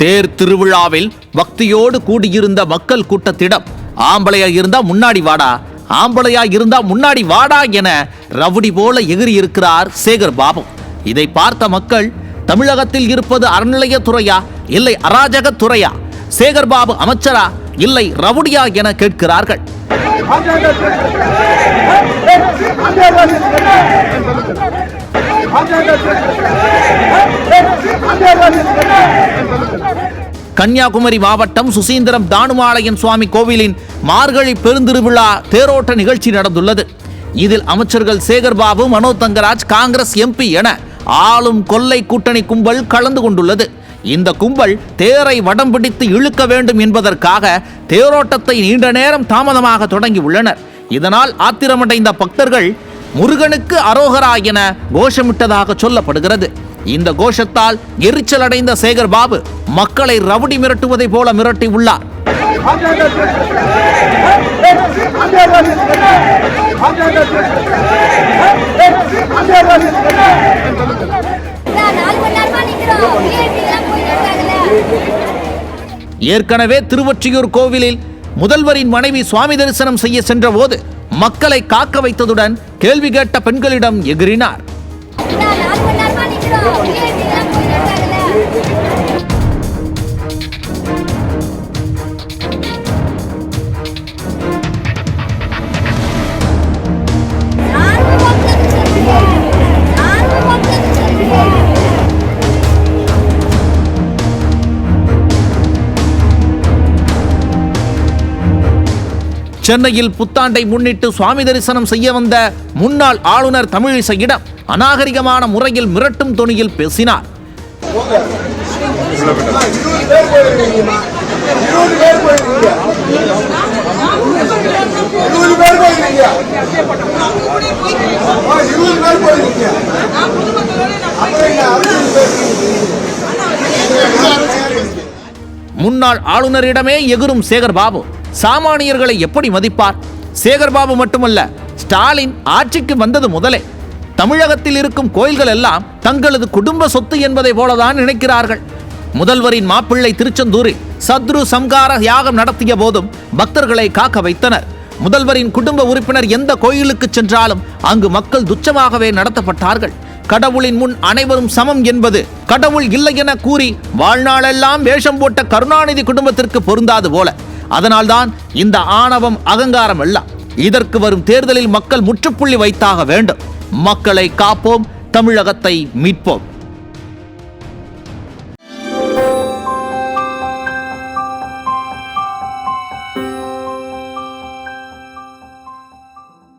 தேர் திருவிழாவில் பக்தியோடு கூடியிருந்த மக்கள் கூட்டத்திடம் ஆம்பளையா இருந்தா முன்னாடி வாடா, ஆம்பளையா இருந்தா முன்னாடி வாடா என ரவுடி போல எகிரி இருக்கிறார் சேகர் பாபு. இதை பார்த்த மக்கள் தமிழகத்தில் இருப்பது அறநிலையத்துறையா இல்லை அராஜகத்துறையா, சேகர் பாபு அமைச்சரா இல்லை ரவுடியா என கேட்கிறார்கள். கன்னியாகுமரி மாவட்டம் சுசீந்திரம் தானுமாலயன் சுவாமி கோவிலின் மார்கழி பெருந்திருவிழா தேரோட்ட நிகழ்ச்சி நடந்துள்ளது. இதில் அமைச்சர்கள் சேகர் பாபு, மனோ தங்கராஜ், காங்கிரஸ் எம்பி என ஆளும் கொள்ளை கூட்டணி கும்பல் கலந்து கொண்டுள்ளது. இந்த கும்பல் தேரை வடம் பிடித்து இழுக்க வேண்டும் என்பதற்காக தேரோட்டத்தை நீண்ட நேரம் தாமதமாக தொடங்கி உள்ளனர். இதனால் ஆத்திரமடைந்த பக்தர்கள் முருகனுக்கு அரோகரா என கோஷமிட்டதாக சொல்லப்படுகிறது. இந்த கோஷத்தால் எரிச்சல் அடைந்த சேகர் பாபு மக்களை ரவுடி மிரட்டுவதை போல மிரட்டி உள்ளார். ஏற்கனவே திருவொற்றியூர் கோவிலில் முதல்வரின் மனைவி சுவாமி தரிசனம் செய்ய சென்ற போது மக்களை காக்க வைத்ததுடன் கேள்வி கேட்ட பெண்களிடம் எகிரினார். சென்னையில் புத்தாண்டை முன்னிட்டு சுவாமி தரிசனம் செய்ய வந்த முன்னாள் ஆளுநர் தமிழிசையிடம் அநாகரிகமான முறையில் மிரட்டும் தொனியில் பேசினார். முன்னாள் ஆளுநரிடமே எகிரும் சேகர் பாபு சாமானியர்களை எப்படி மதிப்பார்? சேகர் பாபு மட்டுமல்ல, ஸ்டாலின் ஆட்சிக்கு வந்தது முதலே தமிழகத்தில் இருக்கும் கோயில்கள் எல்லாம் தங்களது குடும்ப சொத்து என்பதை போலதான் நினைக்கிறார்கள். முதல்வரின் மாப்பிள்ளை திருச்செந்தூரில் சத்ரு சம்கார யாகம் நடத்திய போதும் பக்தர்களை காக்க வைத்தனர். முதல்வரின் குடும்ப உறுப்பினர் எந்த கோயிலுக்கு சென்றாலும் அங்கு மக்கள் துச்சமாகவே நடத்தப்பட்டார்கள். கடவுளின் முன் அனைவரும் சமம் என்பது கடவுள் இல்லை என கூறி வாழ்நாளெல்லாம் வேஷம் போட்ட கருணாநிதி குடும்பத்திற்கு பொருந்தாது போல. அதனால்தான் இந்த ஆணவம், அகங்காரம் எல்லாம். இதற்கு வரும் தேர்தலில் மக்கள் முற்றுப்புள்ளி வைத்தாக வேண்டும். மக்களை காப்போம், தமிழகத்தை மீட்போம்.